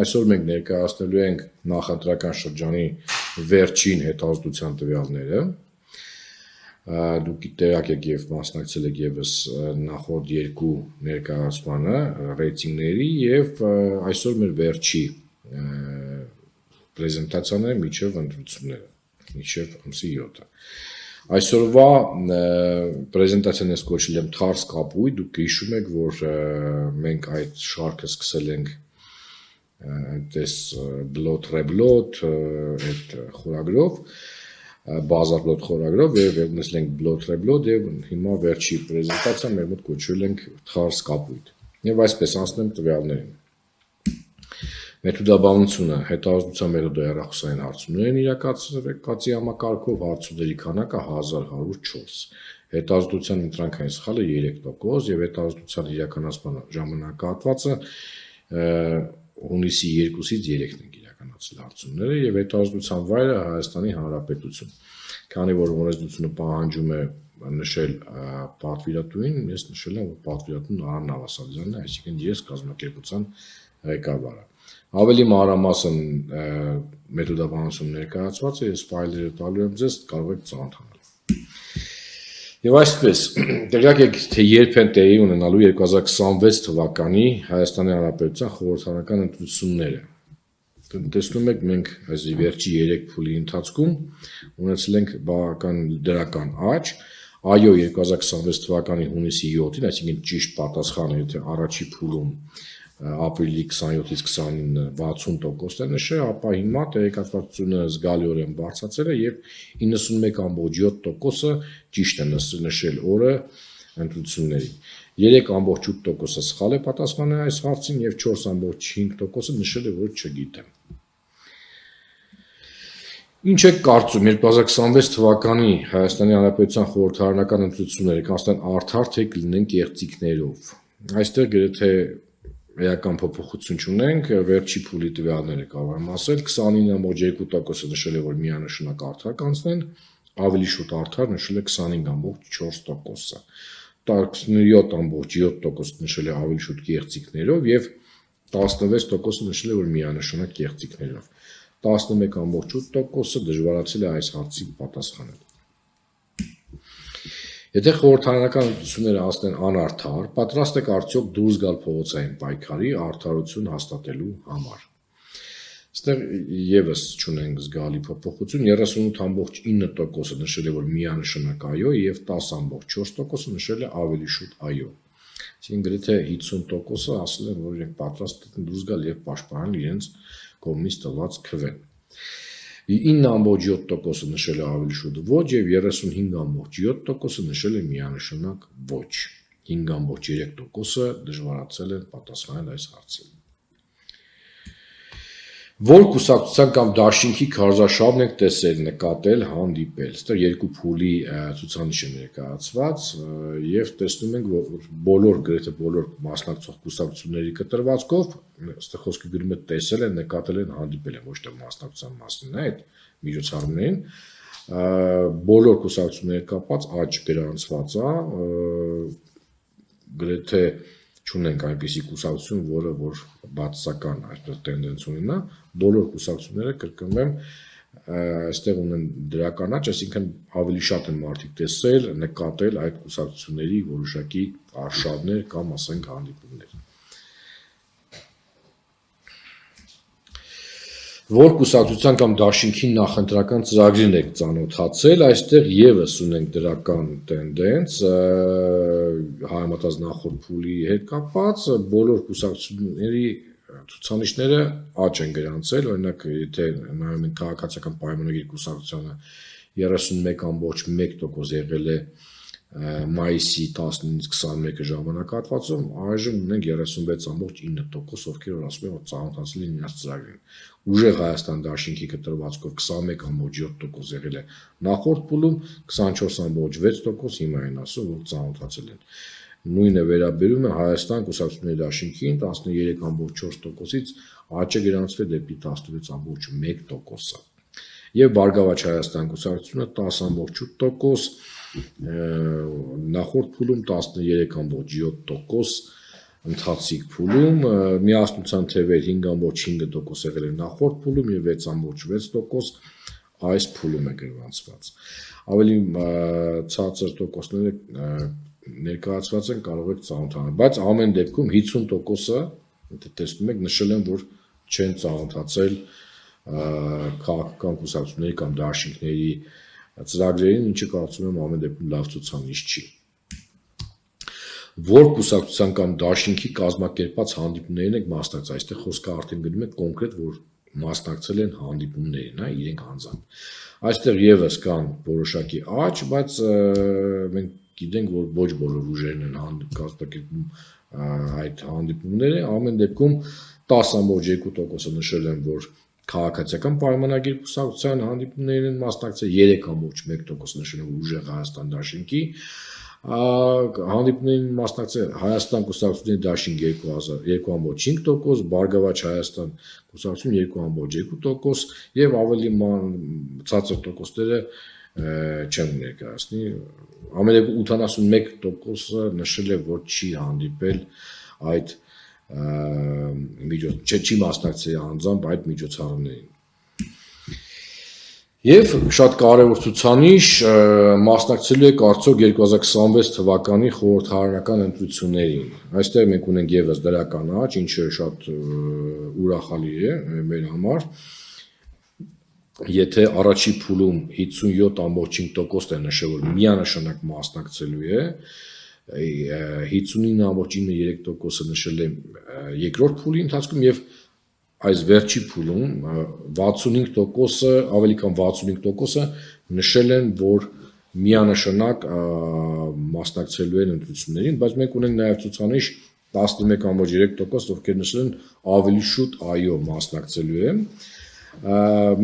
այսօր մենք ներկայացնելու ենք նախընտրական շրջանի վերջին հետազոտության տվյալները։ Դուք տեղյակ եք եւ մասնակցել եք եւս նախորդ երկու ներկայացմանը ռեյտինգների եւ այսօր մեր վերջի պրեզենտացիան է միջև ընտրությունները, միջև ամսի 7-ը։ Այսօրվա պրեզենտացիան ես կոչել եմ թարս կապույտ, դուք հիշում եք, որ մենք այդ շարքը սկսել ենք այնտես բլոտ ռեբլոտ այդ խորագրով, բազար բլոտ խորագրով եւ ունեցել ենք բլոտ ռեբլոտ եւ հիմա վերջի պրեզենտացիան մեր մոտ կոչվել ենք թարս կապույտ։ Եվ այսպես անցնեմ տվյալներին։ Մեթոդաբանությունը հետազոտության մեթոդը հեռախոսային հարցումներ են իրականացվել կացի համակարգով, հարցումների քանակը 1104, հետազոտության ընտրանքային սխալը 3% եւ հետազոտության իրականացման ժամանակահատվածը հունիսի 2-ից 3-ն են իրականացել հարցումները եւ հետազոտության վայրը Հայաստանի Հանրապետություն։ Քանի որ օրենսդրությունը պահանջում է նշել պատվիրատուին, ես նշել եմ, որ պատվիրատուն Արամ Նավասարդյանն է, այսինքն ես կազմակերպության ղեկավարը։ Ավելի մանրամասն մեթոդաբանություն ներկայացված է, ես ֆայլերը տալու եմ ձեզ, կարող եք ծանոթանալ։ Եվ այսպես, տեղյակ եք, թե երբ են տեղի ունենալու 2026 թվականի Հայաստանի Հանրապետության խորհրդարանական ընտրությունները։ Տեսնում եք, մենք այս վերջի 3 փուլի ընթացքում ունեցել ենք բավական դրական աճ, այո 2026 թվականի հունիսի 7-ին, այսինքն ճիշտ պատասխանը, եթե առաջի փուլում ապրիլի 27-ից 29-ը 60% է նշել, ապա հիմա տեղեկատվությունը զգալիորեն բարձրացել է եւ 91.7%-ը ճիշտ է նշել օրը ընտրությունների։ 3.8%-ը սխալ է պատասխանել այս հարցին եւ 4.5%-ը նշել է, որ չգիտեմ։ Ինչ եք կարծում 2026 թվականի Հայաստանի Հանրապետության խորհրդարանական ընտրությունները կանցնեն արդար թե կլինեն կեղծիքներով։ Այստեղ գրեթե էական փոփոխություն չունենք, վերջի փուլի տվյալները կարող եմ ասել, 29.2%-ը նշել է, որ միանշանակ արդար կանցնեն, ավելի շուտ արդար նշել է 25.4%-ը, 17.7%-ը նշել է ավելի շուտ կեղծիքներով եւ 16%-ը նշել է, որ միանշանակ կեղծիքներով, 11.8%-ը դժվարացել է այս հարցին պատասխանել։ Եթե խորհրդարանական ընտրությունները անցնեն անարդար, պատրաստ եք արդյոք դուրս գալ փողոցային պայքարի արդարություն հաստատելու համար։ Այստեղ եւս չունենք զգալի փոփոխություն, 38.9%-ը նշել է, որ միանշանակ այո եւ 10.4%-ը նշել է ավելի շուտ այո։ Այսինքն գրեթե 50%-ը ասել են, որ իրենք պատրաստ են դուրս գալ եւ պաշտպանել իրենց կողմից տված քվեն։ 9.7%-ը նշել է ավելի շուտ ոչ եւ 35.7%-ը նշել է միանշանակ ոչ։ 5.3%-ը դժվարացել են պատասխանել այս հարցին։ Որ կուսակցության կամ դաշինքի քարոզարշավն եք տեսել, նկատել, հանդիպել։ Այստեղ երկու փուլի ցուցանիշ է ներկայացված եւ տեսնում ենք, որ բոլոր գրեթե բոլոր մասնակցող կուսակցությունների կտրվածքով, այստեղ խոսքը գրում է տեսել են, նկատել են, հանդիպել են, ոչ թե մասնակցության մասին է այդ միջոցառումներին, բոլոր կուսակցությունների կապված աճ գրանցված է, գրեթե չունենք այնպիսի կուսակցություն, որը որ բացասական այսպես տենդենս ունենա, բոլոր կուսակցությունները կրկնում եմ, այստեղ ունեն դրական աճ, այսինքն ավելի շատ են մարդիկ տեսել, նկատել այդ կուսակցությունների որոշակի արշավներ կամ ասենք հանդիպումներ։ Որ կուսակցության կամ դաշինքի նախընտրական ծրագրին եք ծանոթացել, այստեղ եւս ունենք դրական տենդենս, համեմատած նախորդ փուլի հետ կապված, բոլոր կուսակցությունների ցուցանիշները աճ են գրանցել, օրինակ եթե նայում ենք քաղաքացիական պայմանագիր կուսակցությանը 31.1% եղել է մայիսի 19-ից 21-ը ժամանակահատվածում, այժմ ունենք 36.9%, ովքեր որ ասում են, որ ծանոթացել են իրենց ծրագրին։ Ուժեղ Հայաստան դաշինքի կտրվածքով 21.7% եղել է նախորդ փուլում, 24.6% հիմա են ասում, որ ծանոթացել են։ Նույնը վերաբերում է Հայաստան կուսակցությունների դաշինքին, 13.4%-ից աճ է գրանցվել դեպի 16.1%-ը։ Եվ Բարգավաճ Հայաստան կուսակցությունը 10.8%, նախորդ փուլում 13.7%, ընթացիկ փուլում, միասնության թևեր 5.5% եղել է նախորդ փուլում եւ 6.6% այս փուլում է գրվածված։ Ավելի ցածր տոկոսները ներկայացված են, կարող եք ծանոթանալ, բայց ամեն դեպքում 50%-ը, եթե տեսնում եք, նշել են, որ չեն ծանոթացել քաղաքական կուսակցությունների կամ դաշինքների ծրագրերին, ինչը կարծում եմ ամեն դեպքում լավ ցուցանիշ չի։ Որ կուսակցության կամ դաշինքի կազմակերպած հանդիպումներին եք մասնակցել, այստեղ խոսքը արդեն գնում է կոնկրետ, որ մասնակցել են հանդիպումներին, իրենք անձամբ։ Այստեղ եւս կան որոշակի աճ, բայց մենք գիտենք, որ ոչ բոլոր ուժերն են կազմակերպում այդ հանդիպումները, ամեն դեպքում 10.2%-ը նշել են, որ քաղաքացիական պայմանագիր կուսակցության հանդիպումներին են մասնակցել, 3.1% նշել են, որ ուժեղ Հայաստան դաշինքի հանդիպումներին մասնակցել, Հայաստան կուսակցությունների դաշինք 2.5%, Բարգավաճ Հայաստան կուսակցություն 2.2% եւ ավելի ցածր տոկոսները չեմ ներկայացնի, ամենեւին 81%-ը նշել է, որ չի հանդիպել այդ չի մասնակցել անձամբ այդ միջոցառումներին։ Եվ շատ կարևոր ցուցանիշ մասնակցելու եք արդյոք 2026 թվականի խորհրդարանական ընտրություններին։ Այստեղ մենք ունենք եւս դրական աճ, ինչը շատ ուրախալի է մեր համար։ Եթե առաջի փուլում 57.5% է նշել, որ միանշանակ մասնակցելու է, 59.93%-ը նշել է երկրորդ փուլի ընթացքում եւ այս վերջի փուլում 65%-ը, ավելի քան 65%-ը նշել են, որ միանշանակ մասնակցելու են ընտրություններին, բայց մենք ունենք նաեւ ցուցանիշ 11.3%, ովքեր նշել են ավելի շուտ այո մասնակցելու են։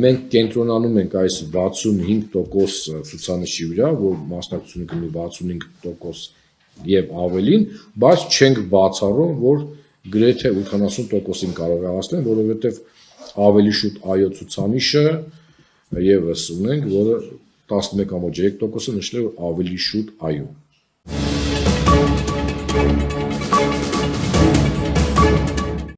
Մենք կենտրոնանում ենք այս 65% ցուցանիշի վրա, որ մասնակցությունը կլինի 65% եւ ավելին, բայց չենք բացառում, որ գրեթե 80%-ին կարող է հասնել, որովհետեւ ավելի շուտ այո ցուցանիշը եւս ունենք, որը 11.3%-ը նշել է ավելի շուտ այո։